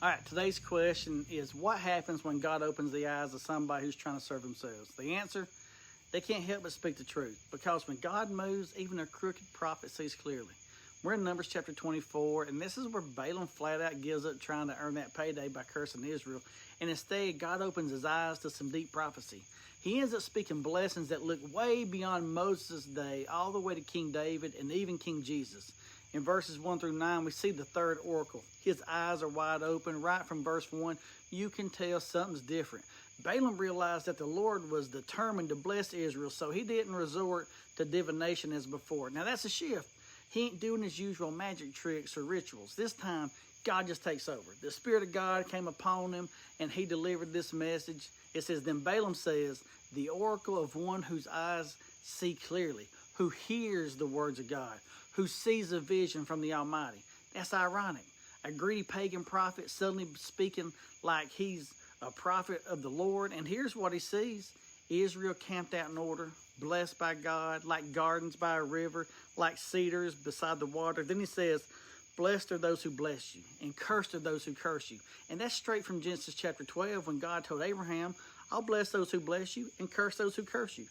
All right, today's question is, what happens when God opens the eyes of somebody who's trying to serve themselves? The answer, they can't help but speak the truth, because when God moves, even a crooked prophet sees clearly. We're in Numbers chapter 24, and this is where Balaam flat out gives up trying to earn that payday by cursing Israel, and instead God opens his eyes to some deep prophecy. He ends up speaking blessings that look way beyond Moses' day, all the way to King David and even King Jesus. In verses 1 through 9, we see the third oracle. His eyes are wide open. Right from verse 1, you can tell something's different. Balaam realized that the Lord was determined to bless Israel, so he didn't resort to divination as before. Now that's a shift. He ain't doing his usual magic tricks or rituals. This time, God just takes over. The Spirit of God came upon him, and he delivered this message. It says, then Balaam says, the oracle of one whose eyes see clearly, who hears the words of God, who sees a vision from the Almighty. That's ironic. A greedy pagan prophet suddenly speaking like he's a prophet of the Lord. And here's what he sees. Israel camped out in order, blessed by God, like gardens by a river, like cedars beside the water. Then he says, blessed are those who bless you, and cursed are those who curse you. And that's straight from Genesis chapter 12, when God told Abraham, I'll bless those who bless you and curse those who curse you.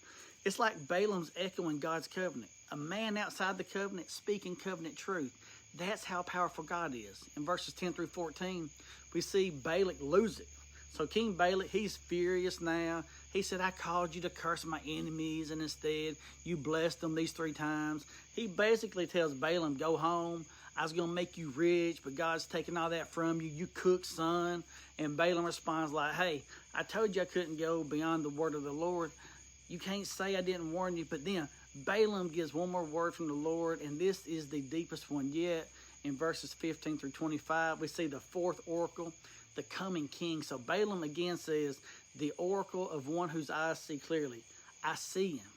It's like Balaam's echoing God's covenant. A man outside the covenant speaking covenant truth. That's how powerful God is. In verses 10 through 14, we see Balak lose it. So King Balak, he's furious now. He said, I called you to curse my enemies, and instead you blessed them these 3 times. He basically tells Balaam, go home. I was going to make you rich, but God's taking all that from you. You cook, son. And Balaam responds like, hey, I told you I couldn't go beyond the word of the Lord. You can't say I didn't warn you. But then Balaam gives one more word from the Lord, and this is the deepest one yet. In verses 15 through 25, we see the 4th oracle, the coming king. So Balaam again says, the oracle of one whose eyes see clearly. I see him,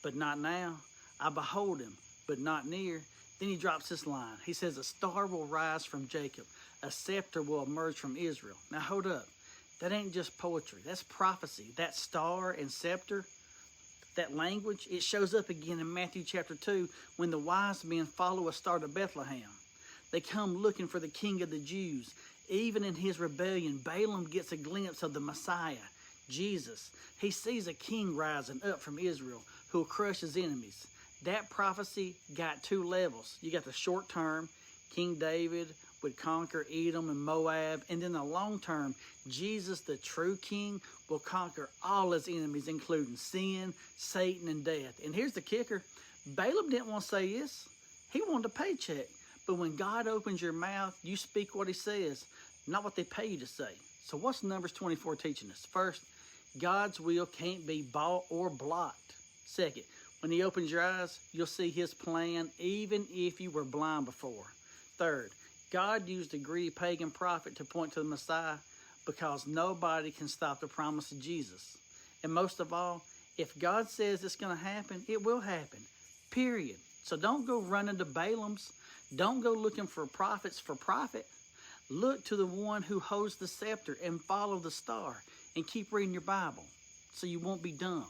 but not now. I behold him, but not near. Then he drops this line. He says, a star will rise from Jacob. A scepter will emerge from Israel. Now hold up. That ain't just poetry. That's prophecy. That star and scepter, that language, it shows up again in Matthew chapter 2 when the wise men follow a star to Bethlehem. They come looking for the king of the Jews. Even in his rebellion, Balaam gets a glimpse of the Messiah, Jesus. He sees a king rising up from Israel who will crush his enemies. That prophecy got 2 levels. You got the short term, King David would conquer Edom and Moab. And then the long term, Jesus, the true king, will conquer all his enemies, including sin, Satan, and death. And here's the kicker. Balaam didn't want to say this. He wanted a paycheck. But when God opens your mouth, you speak what he says, not what they pay you to say. So what's Numbers 24 teaching us? First, God's will can't be bought or blocked. Second, when he opens your eyes, you'll see his plan even if you were blind before. Third, God used a greedy pagan prophet to point to the Messiah because nobody can stop the promise of Jesus. And most of all, if God says it's going to happen, it will happen. Period. So don't go running to Balaam's. Don't go looking for prophets for profit. Look to the one who holds the scepter and follow the star, and keep reading your Bible so you won't be dumb.